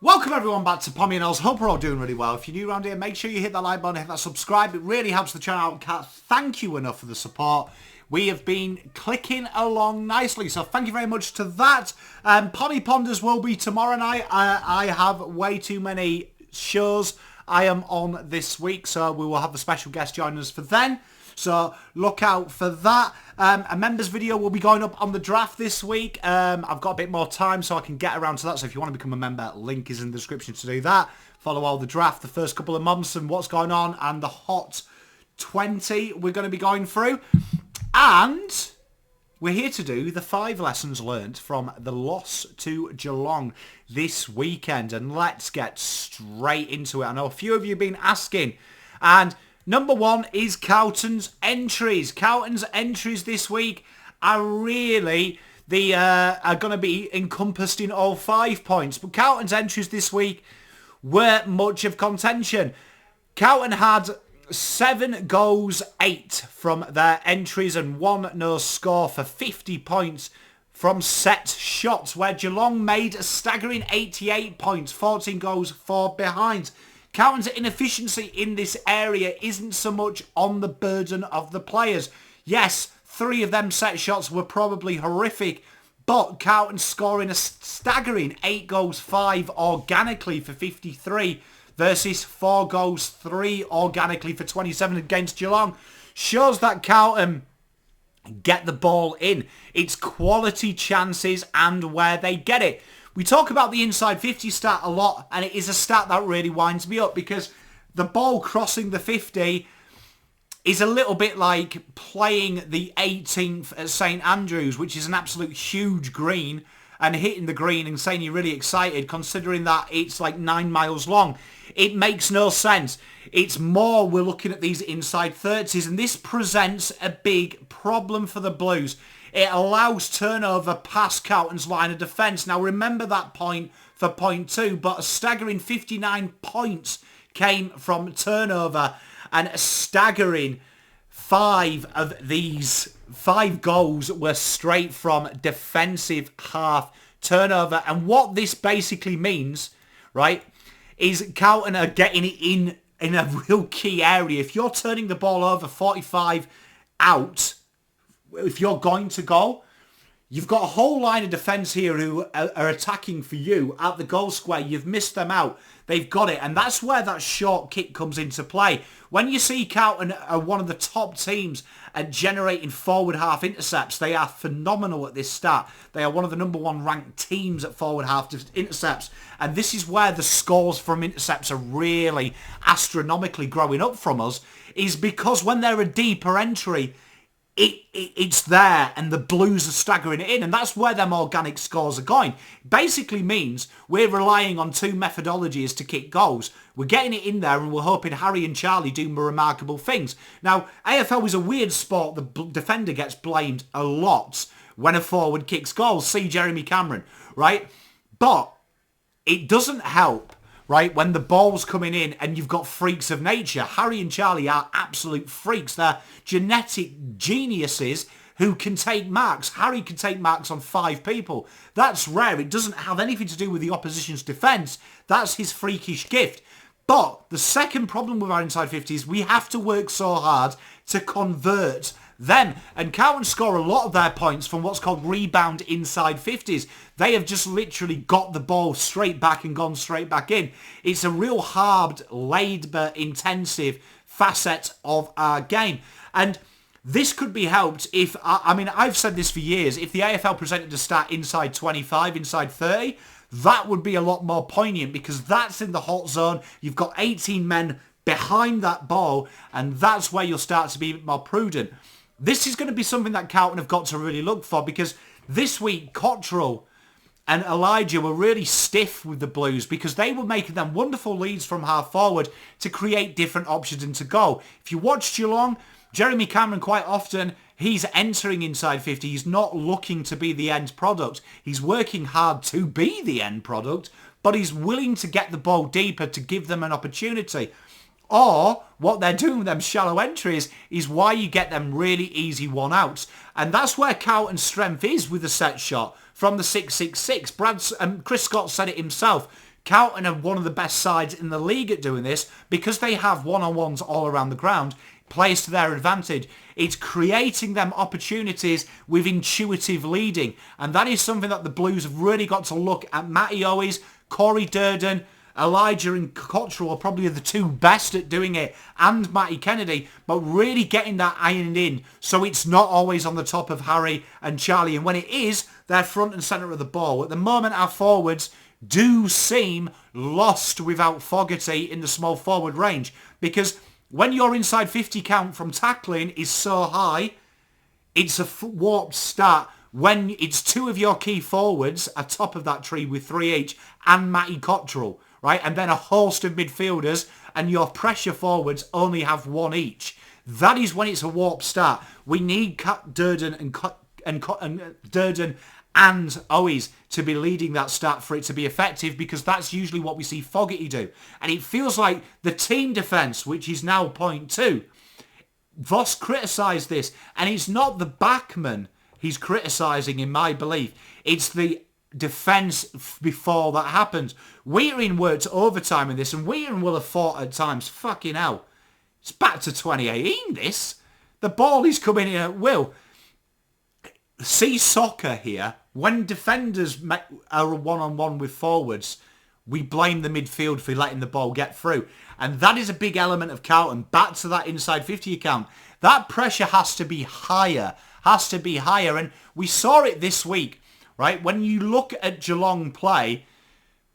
Welcome everyone back to Pommy and Els. Hope we're all doing really well. If you're new around here, make sure you hit that like button, hit that subscribe. It really helps the channel out. Can't thank you enough for the support. We have been clicking along nicely, so thank you very much to that. Pommy Ponders will be tomorrow night. I have way too many shows I am on this week, so we will have a special guest joining us for then. So look out for that. A members video will be going up on the draft this week. I've got a bit more time so I can get around to that. So if you want to become a member, link is in the description to do that. Follow all the draft, the first couple of months and what's going on, and the Hot 20 we're going to be going through. And we're here to do the 5 lessons learnt from the loss to Geelong this weekend. And let's get straight into it. I know a few of you have been asking. And number one is Carlton's entries. Carlton's entries this week are really are going to be encompassed in all 5 points. But Carlton's entries this week weren't much of contention. Carlton had 7 goals, 8 from their entries and 1 no score for 50 points from set shots, where Geelong made a staggering 88 points, 14 goals, 4 behind. Carlton's inefficiency in this area isn't so much on the burden of the players. Yes, 3 of them set shots were probably horrific, but Carlton scoring a staggering 8 goals, 5 organically for 53 versus 4 goals, 3 organically for 27 against Geelong shows that Carlton get the ball in. It's quality chances and where they get it. We talk about the inside 50 stat a lot, and it is a stat that really winds me up because the ball crossing the 50 is a little bit like playing the 18th at St Andrews, which is an absolute huge green, and hitting the green and saying you're really excited considering that it's like 9 miles long. It makes no sense. It's more we're looking at these inside 30s, and this presents a big problem for the Blues. It allows turnover past Carlton's line of defence. Now remember that point for point 2, but a staggering 59 points came from turnover, and a staggering 5 of these 5 goals were straight from defensive half turnover. And what this basically means, right, is Carlton are getting it in a real key area. If you're turning the ball over 45 out, if you're going to goal, you've got a whole line of defence here who are attacking for you at the goal square. You've missed them out. They've got it. And that's where that short kick comes into play. When you see Carlton are one of the top teams at generating forward half intercepts, they are phenomenal at this stat. They are one of the number 1 ranked teams at forward half intercepts. And this is where the scores from intercepts are really astronomically growing up from us, is because when they're a deeper entry, it's there and the Blues are staggering it in, and that's where them organic scores are going. Basically means we're relying on 2 methodologies to kick goals. We're getting it in there and we're hoping Harry and Charlie do remarkable things. Now, AFL is a weird sport. The defender gets blamed a lot when a forward kicks goals. See Jeremy Cameron, right? But it doesn't help, right, when the ball's coming in and you've got freaks of nature. Harry and Charlie are absolute freaks. They're genetic geniuses who can take marks. Harry can take marks on 5 people. That's rare. It doesn't have anything to do with the opposition's defence. That's his freakish gift. But the second problem with our inside 50 is we have to work so hard to convert them. And Carlton score a lot of their points from what's called rebound inside 50s. They have just literally got the ball straight back and gone straight back in. It's a real hard, labour-intensive facet of our game. And this could be helped if, I mean, I've said this for years, if the AFL presented a stat inside 25, inside 30, that would be a lot more poignant because that's in the hot zone. You've got 18 men behind that ball, and that's where you'll start to be more prudent. This is going to be something that Carlton have got to really look for, because this week Cottrell and Elijah were really stiff with the Blues because they were making them wonderful leads from half forward to create different options into goal. If you watch Geelong, Jeremy Cameron quite often, he's entering inside 50. He's not looking to be the end product. He's working hard to be the end product, but he's willing to get the ball deeper to give them an opportunity. Or what they're doing with them shallow entries is why you get them really easy one-outs. And that's where Carlton's strength is with the set shot from the 666. Chris Scott said it himself. Carlton are one of the best sides in the league at doing this because they have one-on-ones all around the ground, plays to their advantage. It's creating them opportunities with intuitive leading, and that is something that the Blues have really got to look at. Matty Owens, Corey Durden, Elijah and Cottrell are probably the two best at doing it, and Matty Kennedy, but really getting that ironed in so it's not always on the top of Harry and Charlie, and when it is, they're front and centre of the ball. At the moment, our forwards do seem lost without Fogarty in the small forward range, because when your inside 50 count from tackling is so high, it's a warped start. When it's two of your key forwards atop of that tree with 3 each and Matty Cottrell, right? And then a host of midfielders and your pressure forwards only have 1 each. That is when it's a warped start. We need Durden and Owens to be leading that start for it to be effective, because that's usually what we see Fogarty do. And it feels like the team defence, which is now point 2, Voss criticised this, and it's not the backman he's criticising in my belief. It's the defence before that happens. Whittaker worked overtime in this, and Whittaker will have fought at times. Fucking hell. It's back to 2018, this. The ball is coming in at will. See soccer here. When defenders are one-on-one with forwards, we blame the midfield for letting the ball get through. And that is a big element of Carlton. Back to that inside 50 account. That pressure has to be higher. And we saw it this week, right? When you look at Geelong play,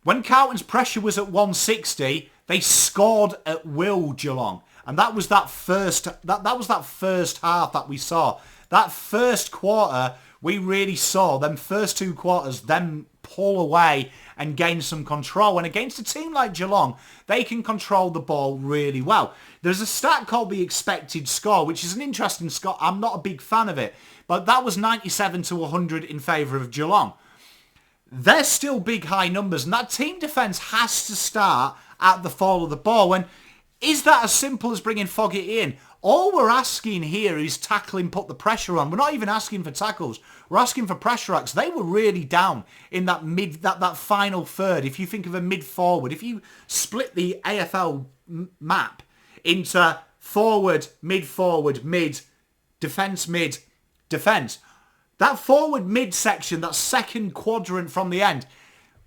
when Carlton's pressure was at 160, they scored at will, Geelong. And that was that first half that we saw. That first quarter, we really saw them first 2 quarters, them pull away and gain some control. And against a team like Geelong, they can control the ball really well. There's a stat called the expected score, which is an interesting score. I'm not a big fan of it, but that was 97 to 100 in favour of Geelong. They're still big high numbers, and that team defence has to start at the fall of the ball. And is that as simple as bringing Fogarty in? All we're asking here is tackling, put the pressure on. We're not even asking for tackles. We're asking for pressure acts. They were really down in that that final third. If you think of a mid-forward, if you split the AFL map into forward, mid, defence, that forward mid section, that second quadrant from the end,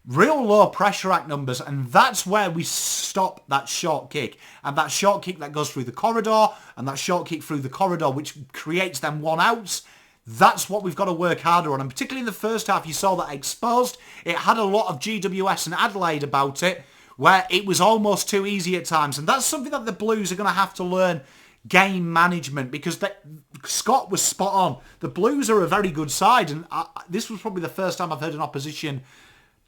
real low pressure act numbers, and that's where we stop that short kick. And that short kick that goes through the corridor, and that short kick through the corridor, which creates them 1-outs, that's what we've got to work harder on. And particularly in the first half, you saw that exposed. It had a lot of GWS and Adelaide about it, where it was almost too easy at times. And that's something that the Blues are going to have to learn, game management, because Scott was spot on. The Blues are a very good side, and this was probably the first time I've heard an opposition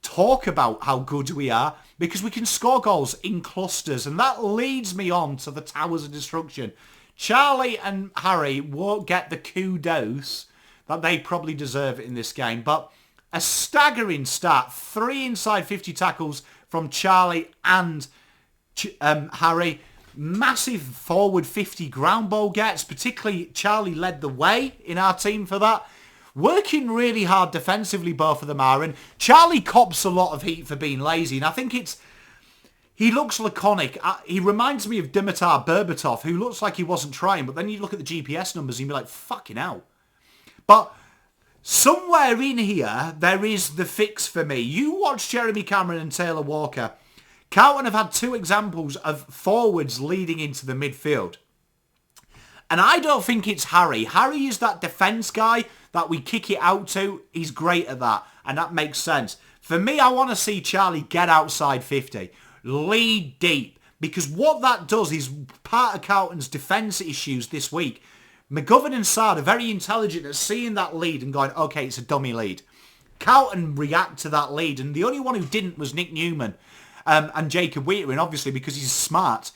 talk about how good we are, because we can score goals in clusters, and that leads me on to the Towers of Destruction. Charlie and Harry won't get the kudos that they probably deserve in this game, but a staggering start. 3 inside 50 tackles from Charlie and Harry. Massive forward 50 ground ball gets, particularly Charlie led the way in our team for that. Working really hard defensively, both of them are, and Charlie cops a lot of heat for being lazy, and I think he looks laconic. He reminds me of Dimitar Berbatov, who looks like he wasn't trying, but then you look at the GPS numbers and you'd be like, fucking hell. But somewhere in here, there is the fix for me. You watch Jeremy Cameron and Taylor Walker. Carlton have had 2 examples of forwards leading into the midfield. And I don't think it's Harry. Harry is that defence guy that we kick it out to. He's great at that, and that makes sense. For me, I want to see Charlie get outside 50. Lead deep. Because what that does is part of Carlton's defence issues this week. McGovern and Sard are very intelligent at seeing that lead and going, okay, it's a dummy lead. Carlton react to that lead, and the only one who didn't was Nick Newman and Jacob Whittaker, and obviously because he's smart.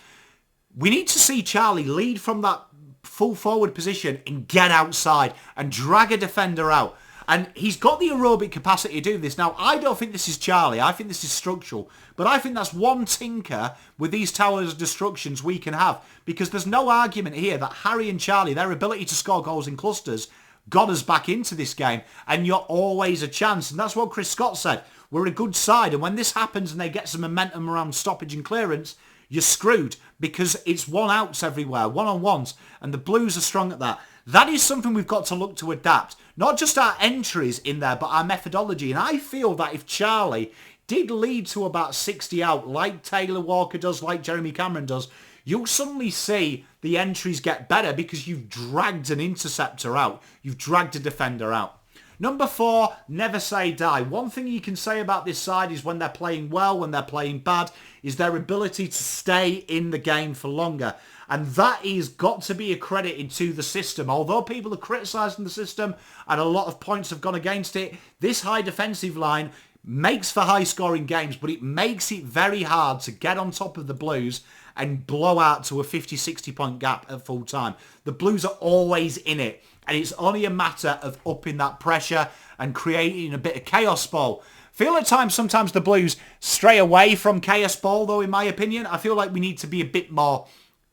We need to see Charlie lead from that full forward position and get outside and drag a defender out. And he's got the aerobic capacity to do this. Now, I don't think this is Charlie. I think this is structural. But I think that's one tinker with these Towers of Destructions we can have. Because there's no argument here that Harry and Charlie, their ability to score goals in clusters, got us back into this game. And you're always a chance. And that's what Chris Scott said. we're a good side. And when this happens and they get some momentum around stoppage and clearance, you're screwed because it's one-outs everywhere, one-on-ones, and the Blues are strong at that. That is something we've got to look to adapt. Not just our entries in there, but our methodology. And I feel that if Charlie did lead to about 60 out, like Taylor Walker does, like Jeremy Cameron does, you'll suddenly see the entries get better because you've dragged an interceptor out. You've dragged a defender out. Number 4, never say die. One thing you can say about this side is when they're playing well, when they're playing bad, is their ability to stay in the game for longer. And that is got to be accredited to the system. Although people are criticising the system and a lot of points have gone against it, this high defensive line makes for high-scoring games, but it makes it very hard to get on top of the Blues and blow out to a 50-60 point gap at full time. The Blues are always in it, and it's only a matter of upping that pressure and creating a bit of chaos ball. Feel at times sometimes the Blues stray away from chaos ball, though, in my opinion. I feel like we need to be a bit more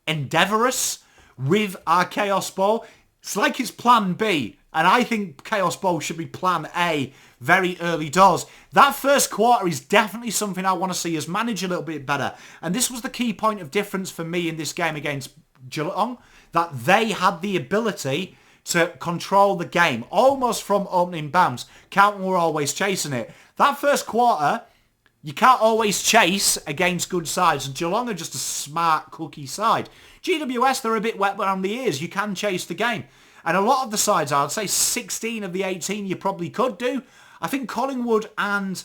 endeavourous with our chaos ball. It's like it's plan B, and I think chaos ball should be plan A very early doors. That first quarter is definitely something I want to see us manage a little bit better. And this was the key point of difference for me in this game against Geelong, that they had the ability to control the game, almost from opening bounce. Carlton were always chasing it. That first quarter, you can't always chase against good sides, and Geelong are just a smart cookie side. GWS, they're a bit wet around the ears. You can chase the game. And a lot of the sides, I'd say 16 of the 18 you probably could do. I think Collingwood and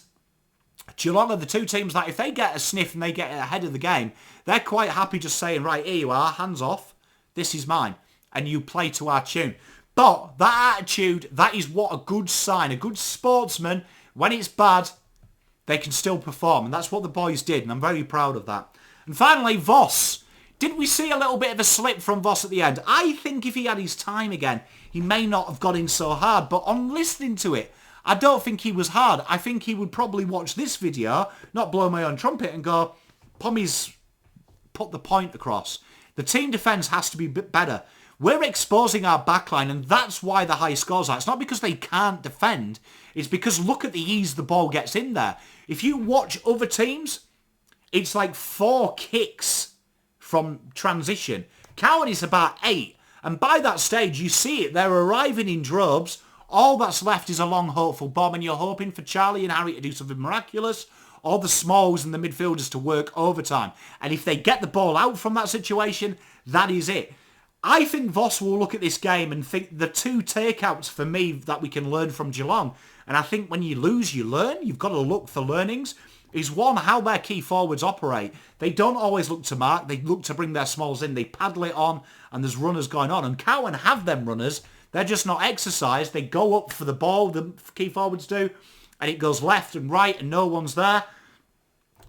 Geelong are the two teams that if they get a sniff and they get ahead of the game, they're quite happy just saying, right, here you are, hands off, this is mine, and you play to our tune. But that attitude, that is what a good sign, a good sportsman, when it's bad, they can still perform, and that's what the boys did, and I'm very proud of that. And finally, Voss. Did we see a little bit of a slip from Voss at the end? I think if he had his time again, he may not have got in so hard, but on listening to it, I don't think he was hard. I think he would probably watch this video, not blow my own trumpet, and go, Pommy's put the point across. The team defence has to be a bit better. We're exposing our backline, and that's why the high scores are. It's not because they can't defend. It's because look at the ease the ball gets in there. If you watch other teams, it's like 4 kicks from transition. Cowan is about 8. And by that stage, you see it. They're arriving in droves. All that's left is a long, hopeful bomb, and you're hoping for Charlie and Harry to do something miraculous, or the smalls and the midfielders to work overtime. And if they get the ball out from that situation, that is it. I think Voss will look at this game and think the 2 takeouts for me that we can learn from Geelong, and I think when you lose, you learn. You've got to look for learnings. Is one, how their key forwards operate. They don't always look to mark. They look to bring their smalls in. They paddle it on, and there's runners going on. And Cowan have them runners. They're just not exercised. They go up for the ball, the key forwards do, and it goes left and right, and no one's there.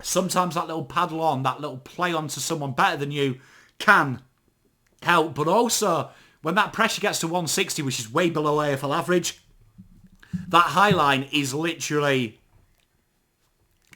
Sometimes that little paddle on, that little play on to someone better than you can help. But also, when that pressure gets to 160, which is way below AFL average, that high line is literally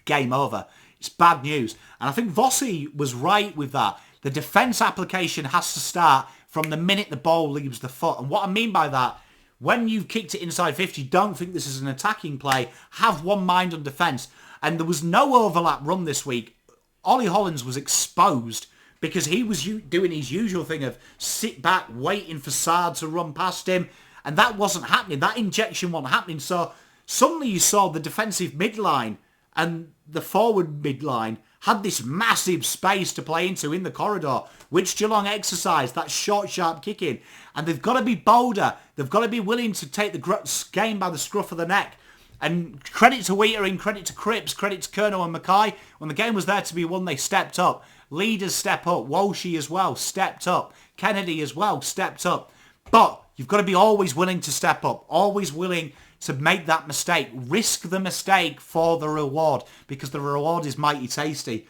game over. It's bad news. And I think Vossy was right with that. The defence application has to start from the minute the ball leaves the foot. And what I mean by that, when you've kicked it inside 50, don't think this is an attacking play. Have one mind on defence. And there was no overlap run this week. Ollie Hollands was exposed because he was doing his usual thing of sit back, waiting for Saad to run past him. And that wasn't happening. That injection wasn't happening. So suddenly you saw the defensive midline and the forward midline had this massive space to play into in the corridor, which Geelong exercised, that short, sharp kick in. And they've got to be bolder. They've got to be willing to take the game by the scruff of the neck. And credit to Whittaker, credit to Cripps, credit to Kerno and Mackay. When the game was there to be won, they stepped up. Leaders step up. Walshy as well stepped up. Kennedy as well stepped up. But you've got to be always willing to step up. Always willing to make that mistake. Risk the mistake for the reward, because the reward is mighty tasty.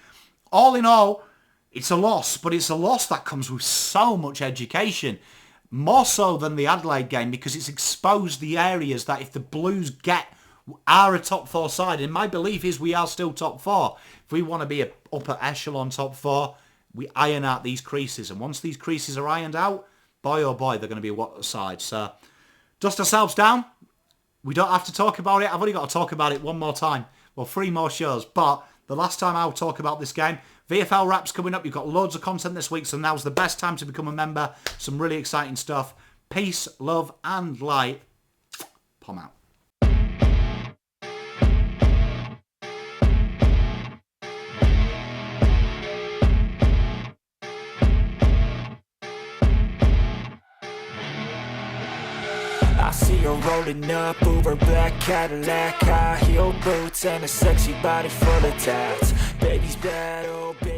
All in all, it's a loss, but it's a loss that comes with so much education. More so than the Adelaide game, because it's exposed the areas that if the Blues are a top 4 side, and my belief is we are still top 4. If we want to be a upper echelon top 4, we iron out these creases. And once these creases are ironed out, boy oh boy, they're going to be a what side. So, dust ourselves down. We don't have to talk about it. I've only got to talk about it one more time. Well, 3 more shows. But the last time I'll talk about this game, VFL Wrap's coming up. You've got loads of content this week, so now's the best time to become a member. Some really exciting stuff. Peace, love, and light. Pom out. I see her rolling up, Uber black Cadillac, high heel boots and a sexy body full of tats. Baby's bad, oh baby.